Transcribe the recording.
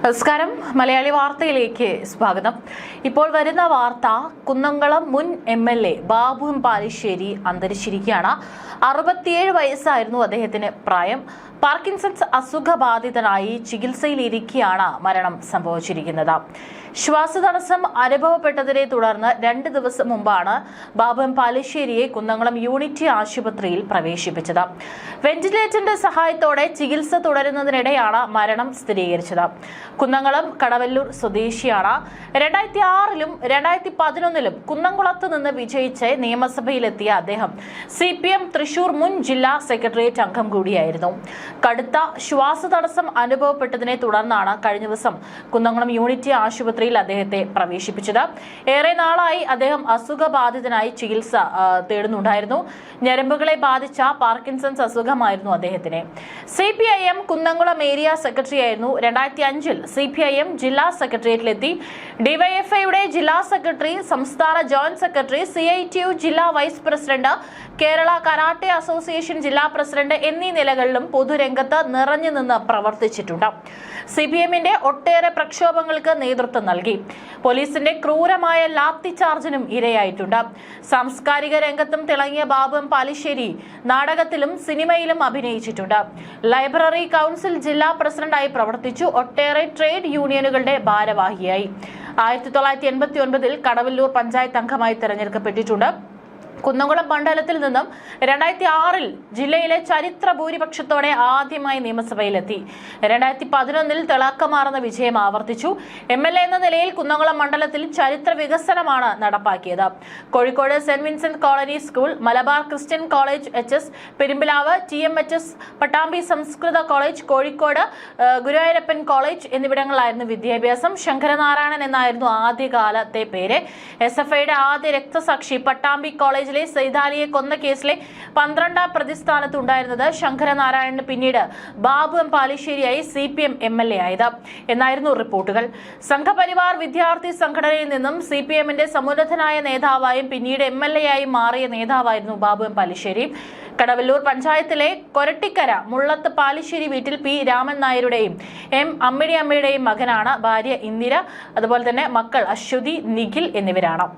നമസ്കാരം, മലയാളി വാർത്തയിലേക്ക് സ്വാഗതം. ഇപ്പോൾ വരുന്ന വാർത്ത, കുന്നംകുളം മുൻ MLA ബാബു പാലിശ്ശേരി അന്തരിച്ചിരിക്കുകയാണ്. 67 വയസ്സായിരുന്നു അദ്ദേഹത്തിന് പ്രായം. പാർക്കിൻസൺസ് അസുഖബാധിതനായി ചികിത്സയിലിരിക്കെയാണ് മരണം സംഭവിച്ചിരിക്കുന്നത്. ശ്വാസതടസ്സം അനുഭവപ്പെട്ടതിനെ തുടർന്ന് 2 ദിവസം മുമ്പാണ് ബാബു പാലിശ്ശേരിയെ കുന്നംകുളം യൂണിറ്റി ആശുപത്രിയിൽ പ്രവേശിപ്പിച്ചത്. വെന്റിലേറ്ററിന്റെ സഹായത്തോടെ ചികിത്സ തുടരുന്നതിനിടെയാണ് മരണം സ്ഥിരീകരിച്ചത്. കുന്നംകുളം കടവല്ലൂർ സ്വദേശിയാണ്. 2006-ലും 2011-ലും കുന്നംകുളത്ത് നിന്ന് വിജയിച്ച് നിയമസഭയിലെത്തിയ അദ്ദേഹം CPM തൃശൂർ മുൻ ജില്ലാ സെക്രട്ടേറിയറ്റ് അംഗം കൂടിയായിരുന്നു. കടുത്ത ശ്വാസതടസ്സം അനുഭവപ്പെട്ടതിനെ തുടർന്നാണ് കഴിഞ്ഞ ദിവസം കുന്നംകുളം യൂണിറ്റി ആശുപത്രിയിൽ അദ്ദേഹത്തെ പ്രവേശിപ്പിച്ചത്. ഏറെ നാളായി അദ്ദേഹം അസുഖബാധിതനായി ചികിത്സ തേടുന്നുണ്ടായിരുന്നു. ഞരമ്പുകളെ ബാധിച്ച പാർക്കിൻസൺസ് അസുഖമായിരുന്നു അദ്ദേഹത്തിന്. CPIM കുന്നംകുളം ഏരിയ സെക്രട്ടറിയായിരുന്നു. 2005-ൽ CPIM ജില്ലാ സെക്രട്ടേറിയറ്റിലെത്തി. DYFIയുടെ ജില്ലാ സെക്രട്ടറി, സംസ്ഥാന ജോയിന്റ് സെക്രട്ടറി, CITU ജില്ലാ vice president, Kerala Karate Association ജില്ലാ പ്രസിഡന്റ് എന്നീ നിലകളിലും പൊതുരംഗത്ത് നിറഞ്ഞു നിന്ന് പ്രവർത്തിച്ചിട്ടുണ്ട്. CPMന്റെ ഒട്ടേറെ പ്രക്ഷോഭങ്ങൾക്ക് നേതൃത്വം നൽകി. പോലീസിന്റെ ക്രൂരമായ ലാത്തി ചാർജിനും ഇരയായിട്ടുണ്ട്. സാംസ്കാരിക രംഗത്തും തിളങ്ങിയ ബാബു പാലിശ്ശേരി നാടകത്തിലും സിനിമയിലും അഭിനയിച്ചിട്ടുണ്ട്. ലൈബ്രറി കൗൺസിൽ ജില്ലാ പ്രസിഡന്റായി പ്രവർത്തിച്ചു. ഒട്ടേറെ ട്രേഡ് യൂണിയനുകളുടെ ഭാരവാഹിയായി. 1989-ൽ കടവല്ലൂർ പഞ്ചായത്ത് അംഗമായി തെരഞ്ഞെടുക്കപ്പെട്ടിട്ടുണ്ട്. കുന്നംകുളം മണ്ഡലത്തിൽ നിന്നും 2006-ൽ ജില്ലയിലെ ചരിത്ര ഭൂരിപക്ഷത്തോടെ ആദ്യമായി നിയമസഭയിലെത്തി. 2011-ൽ തിളക്കമാർന്ന വിജയം ആവർത്തിച്ചു. MLA എന്ന നിലയിൽ കുന്നംകുളം മണ്ഡലത്തിൽ ചരിത്ര വികസനമാണ് നടപ്പാക്കിയത്. Kozhikode saint Vincent colony school, Malabar Christian college HS, Perumpilavu TMHS, Pattambi സംസ്കൃത കോളേജ്, കോഴിക്കോട് ഗുരുവായൂരപ്പൻ കോളേജ് എന്നിവിടങ്ങളിലായിരുന്നു വിദ്യാഭ്യാസം. ശങ്കരനാരായണൻ എന്നായിരുന്നു ആദ്യകാലത്തെ പേര്. SFIയുടെ ആദ്യ രക്തസാക്ഷി പട്ടാമ്പി കോളേജ് സൈതാലിയെ കൊന്ന കേസിലെ 12ാം പ്രതിസ്ഥാനത്തുണ്ടായിരുന്നത് ശങ്കരനാരായണന് പിന്നീട് ബാബു പാലിശ്ശേരിയായി CPM MLA ആയത് എന്നായിരുന്നു റിപ്പോർട്ടുകൾ. സംഘപരിവാർ വിദ്യാർത്ഥി സംഘടനയിൽ നിന്നും CPMന്റെ സമുന്നതനായ നേതാവായും പിന്നീട് MLA ആയി മാറിയ നേതാവായിരുന്നു ബാബു പാലിശ്ശേരി. കടവല്ലൂർ പഞ്ചായത്തിലെ കൊരട്ടിക്കര മുള്ളത്ത് പാലിശ്ശേരി വീട്ടിൽ P രാമൻ നായരുടെയും M അമ്മിണി അമ്മയുടെയും മകനാണ്. ഭാര്യ ഇന്ദിര, അതുപോലെ തന്നെ മക്കൾ അശ്വതി, നിഖിൽ എന്നിവരാണ്.